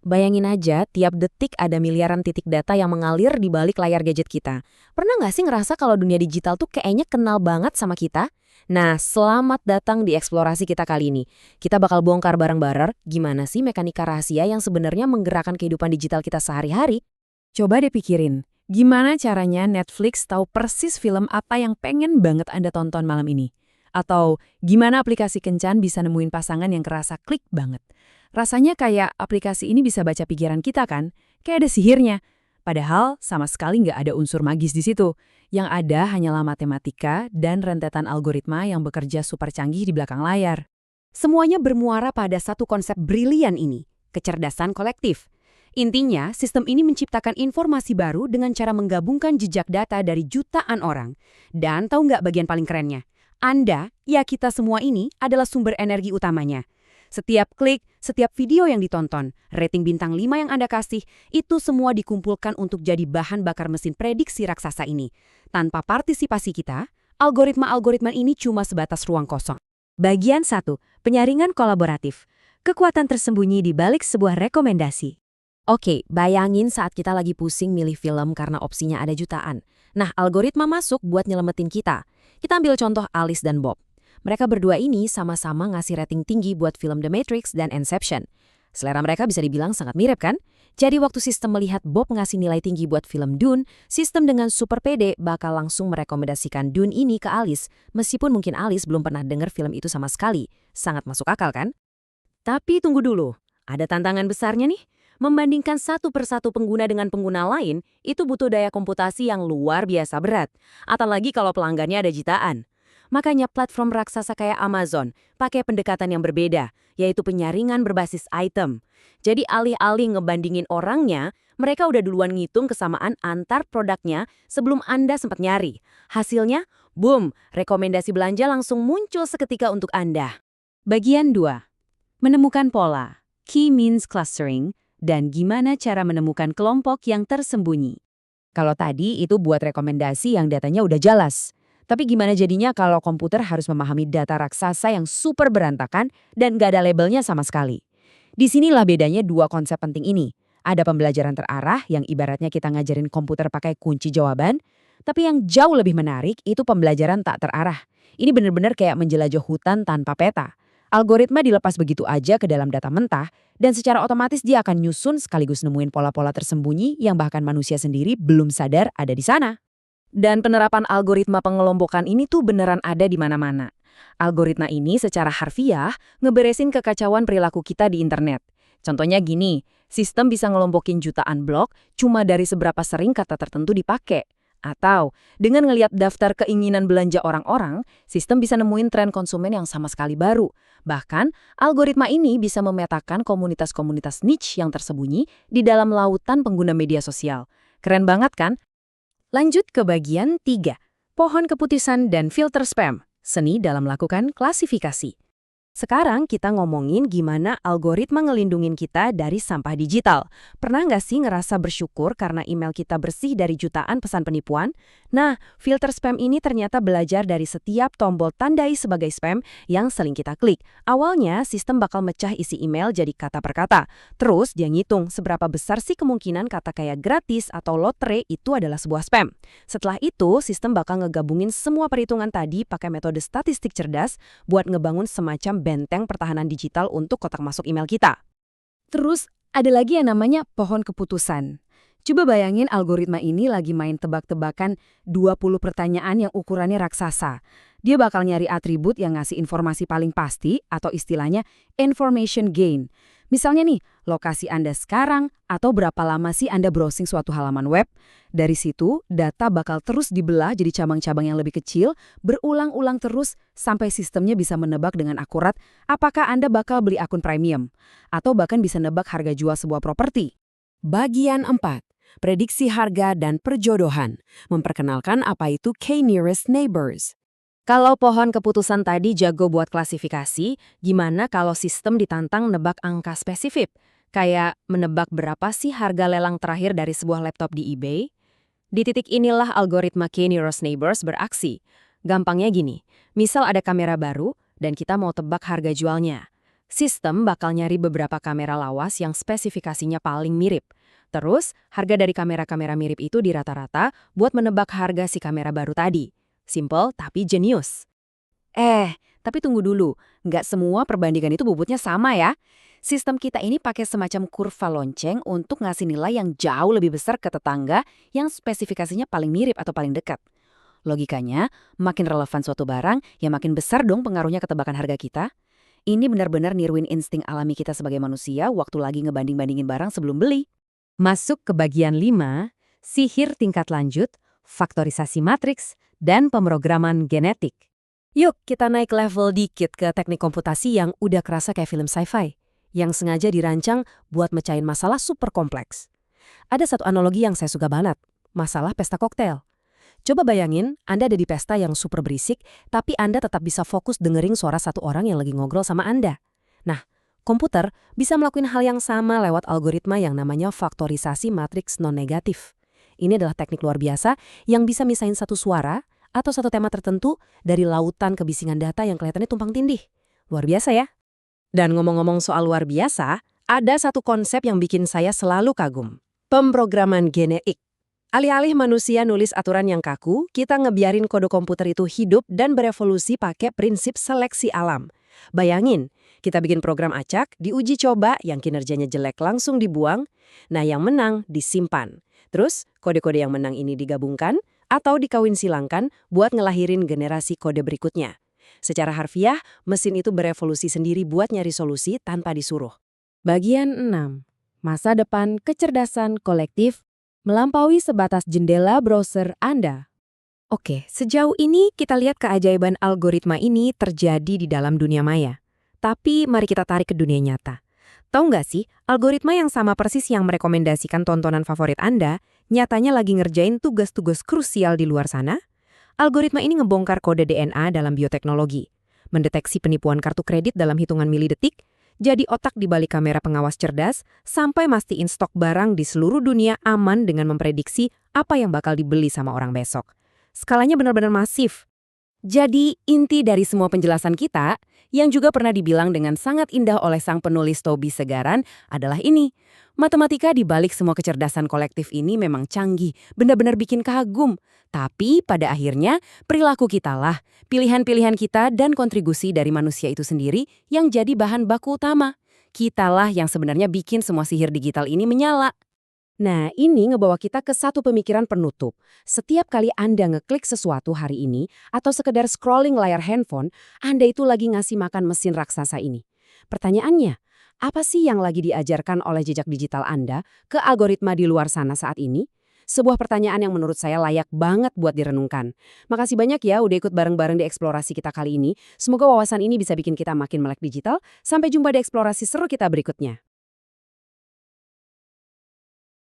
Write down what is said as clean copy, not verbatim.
Bayangin aja, tiap detik ada miliaran titik data yang mengalir di balik layar gadget kita. Pernah nggak sih ngerasa kalau dunia digital tuh kayaknya kenal banget sama kita? Nah, selamat datang di eksplorasi kita kali ini. Kita bakal bongkar bareng-bareng gimana sih mekanika rahasia yang sebenarnya menggerakkan kehidupan digital kita sehari-hari. Coba deh pikirin, gimana caranya Netflix tahu persis film apa yang pengen banget Anda tonton malam ini? Atau gimana aplikasi kencan bisa nemuin pasangan yang kerasa klik banget? Rasanya kayak aplikasi ini bisa baca pikiran kita kan? Kayak ada sihirnya. Padahal sama sekali nggak ada unsur magis di situ. Yang ada hanyalah matematika dan rentetan algoritma yang bekerja super canggih di belakang layar. Semuanya bermuara pada satu konsep brilian ini, kecerdasan kolektif. Intinya, sistem ini menciptakan informasi baru dengan cara menggabungkan jejak data dari jutaan orang. Dan tahu nggak bagian paling kerennya? Anda, ya kita semua ini adalah sumber energi utamanya. Setiap klik, setiap video yang ditonton, rating bintang 5 yang Anda kasih, itu semua dikumpulkan untuk jadi bahan bakar mesin prediksi raksasa ini. Tanpa partisipasi kita, algoritma-algoritma ini cuma sebatas ruang kosong. Bagian 1. Penyaringan kolaboratif. Kekuatan tersembunyi di balik sebuah rekomendasi. Oke, bayangin saat kita lagi pusing milih film karena opsinya ada jutaan. Nah, algoritma masuk buat nyelamatin kita. Kita ambil contoh Alice dan Bob. Mereka berdua ini sama-sama ngasih rating tinggi buat film The Matrix dan Inception. Selera mereka bisa dibilang sangat mirip kan? Jadi waktu sistem melihat Bob ngasih nilai tinggi buat film Dune, sistem dengan super pede bakal langsung merekomendasikan Dune ini ke Alice, meskipun mungkin Alice belum pernah dengar film itu sama sekali. Sangat masuk akal kan? Tapi tunggu dulu, ada tantangan besarnya nih. Membandingkan satu persatu pengguna dengan pengguna lain, itu butuh daya komputasi yang luar biasa berat. Atau lagi kalau pelanggannya ada jutaan. Makanya platform raksasa kayak Amazon pakai pendekatan yang berbeda, yaitu penyaringan berbasis item. Jadi alih-alih ngebandingin orangnya, mereka udah duluan ngitung kesamaan antar produknya sebelum Anda sempat nyari. Hasilnya, boom, rekomendasi belanja langsung muncul seketika untuk Anda. Bagian 2. Menemukan pola, key means clustering, dan gimana cara menemukan kelompok yang tersembunyi. Kalau tadi itu buat rekomendasi yang datanya udah jelas. Tapi gimana jadinya kalau komputer harus memahami data raksasa yang super berantakan dan gak ada labelnya sama sekali? Disinilah bedanya dua konsep penting ini. Ada pembelajaran terarah yang ibaratnya kita ngajarin komputer pakai kunci jawaban, tapi yang jauh lebih menarik itu pembelajaran tak terarah. Ini benar-benar kayak menjelajah hutan tanpa peta. Algoritma dilepas begitu aja ke dalam data mentah, dan secara otomatis dia akan nyusun sekaligus nemuin pola-pola tersembunyi yang bahkan manusia sendiri belum sadar ada di sana. Dan penerapan algoritma pengelompokan ini tuh beneran ada di mana-mana. Algoritma ini secara harfiah ngeberesin kekacauan perilaku kita di internet. Contohnya gini, sistem bisa ngelompokin jutaan blog cuma dari seberapa sering kata tertentu dipakai. Atau dengan ngelihat daftar keinginan belanja orang-orang, sistem bisa nemuin tren konsumen yang sama sekali baru. Bahkan, algoritma ini bisa memetakan komunitas-komunitas niche yang tersembunyi di dalam lautan pengguna media sosial. Keren banget kan? Lanjut ke bagian 3, pohon keputusan dan filter spam, seni dalam melakukan klasifikasi. Sekarang kita ngomongin gimana algoritma ngelindungin kita dari sampah digital. Pernah nggak sih ngerasa bersyukur karena email kita bersih dari jutaan pesan penipuan? Nah, filter spam ini ternyata belajar dari setiap tombol tandai sebagai spam yang sering kita klik. Awalnya, sistem bakal mecah isi email jadi kata per kata. Terus dia ngitung seberapa besar sih kemungkinan kata kayak gratis atau lotre itu adalah sebuah spam. Setelah itu, sistem bakal ngegabungin semua perhitungan tadi pakai metode statistik cerdas buat ngebangun semacam benteng pertahanan digital untuk kotak masuk email kita. Terus ada lagi yang namanya pohon keputusan. Coba bayangin algoritma ini lagi main tebak-tebakan 20 pertanyaan yang ukurannya raksasa. Dia bakal nyari atribut yang ngasih informasi paling pasti atau istilahnya information gain. Misalnya nih, lokasi Anda sekarang atau berapa lama sih Anda browsing suatu halaman web. Dari situ, data bakal terus dibelah jadi cabang-cabang yang lebih kecil, berulang-ulang terus sampai sistemnya bisa menebak dengan akurat apakah Anda bakal beli akun premium. Atau bahkan bisa nebak harga jual sebuah properti. Bagian 4. Prediksi harga dan perjodohan. Memperkenalkan apa itu K-nearest neighbors. Kalau pohon keputusan tadi jago buat klasifikasi, gimana kalau sistem ditantang nebak angka spesifik? Kayak menebak berapa sih harga lelang terakhir dari sebuah laptop di eBay? Di titik inilah algoritma K-nearest neighbors beraksi. Gampangnya gini, misal ada kamera baru dan kita mau tebak harga jualnya. Sistem bakal nyari beberapa kamera lawas yang spesifikasinya paling mirip. Terus, harga dari kamera-kamera mirip itu dirata-rata buat menebak harga si kamera baru tadi. Simple tapi jenius. Tapi tunggu dulu, nggak semua perbandingan itu bobotnya sama ya. Sistem kita ini pakai semacam kurva lonceng untuk ngasih nilai yang jauh lebih besar ke tetangga yang spesifikasinya paling mirip atau paling dekat. Logikanya, makin relevan suatu barang, ya makin besar dong pengaruhnya ke tebakan harga kita. Ini benar-benar niruin insting alami kita sebagai manusia waktu lagi ngebanding-bandingin barang sebelum beli. Masuk ke bagian 5, sihir tingkat lanjut, faktorisasi matriks, dan pemrograman genetik. Yuk, kita naik level dikit ke teknik komputasi yang udah kerasa kayak film sci-fi, yang sengaja dirancang buat mecahin masalah super kompleks. Ada satu analogi yang saya suka banget, masalah pesta koktail. Coba bayangin, Anda ada di pesta yang super berisik, tapi Anda tetap bisa fokus dengerin suara satu orang yang lagi ngobrol sama Anda. Nah, komputer bisa melakukan hal yang sama lewat algoritma yang namanya faktorisasi matriks non-negatif. Ini adalah teknik luar biasa yang bisa misahin satu suara atau satu tema tertentu dari lautan kebisingan data yang kelihatannya tumpang tindih. Luar biasa ya? Dan ngomong-ngomong soal luar biasa, ada satu konsep yang bikin saya selalu kagum. Pemrograman genetik. Alih-alih manusia nulis aturan yang kaku, kita ngebiarin kode komputer itu hidup dan berevolusi pakai prinsip seleksi alam. Bayangin, kita bikin program acak, diuji coba, yang kinerjanya jelek langsung dibuang, nah yang menang disimpan. Terus, kode-kode yang menang ini digabungkan atau dikawin silangkan buat ngelahirin generasi kode berikutnya. Secara harfiah, mesin itu berevolusi sendiri buat nyari solusi tanpa disuruh. Bagian 6. Masa depan kecerdasan kolektif melampaui sebatas jendela browser Anda. Oke, sejauh ini kita lihat keajaiban algoritma ini terjadi di dalam dunia maya. Tapi mari kita tarik ke dunia nyata. Tahu nggak sih, algoritma yang sama persis yang merekomendasikan tontonan favorit Anda, nyatanya lagi ngerjain tugas-tugas krusial di luar sana? Algoritma ini ngebongkar kode DNA dalam bioteknologi, mendeteksi penipuan kartu kredit dalam hitungan milidetik, jadi otak di balik kamera pengawas cerdas, sampai mastiin stok barang di seluruh dunia aman dengan memprediksi apa yang bakal dibeli sama orang besok. Skalanya benar-benar masif. Jadi, inti dari semua penjelasan kita, yang juga pernah dibilang dengan sangat indah oleh sang penulis Toby Segaran, adalah ini. Matematika di balik semua kecerdasan kolektif ini memang canggih, benar-benar bikin kagum. Tapi pada akhirnya, perilaku kitalah, pilihan-pilihan kita dan kontribusi dari manusia itu sendiri yang jadi bahan baku utama. Kitalah yang sebenarnya bikin semua sihir digital ini menyala. Nah, ini ngebawa kita ke satu pemikiran penutup. Setiap kali Anda ngeklik sesuatu hari ini, atau sekedar scrolling layar handphone, Anda itu lagi ngasih makan mesin raksasa ini. Pertanyaannya, apa sih yang lagi diajarkan oleh jejak digital Anda ke algoritma di luar sana saat ini? Sebuah pertanyaan yang menurut saya layak banget buat direnungkan. Makasih banyak ya udah ikut bareng-bareng di eksplorasi kita kali ini. Semoga wawasan ini bisa bikin kita makin melek digital. Sampai jumpa di eksplorasi seru kita berikutnya.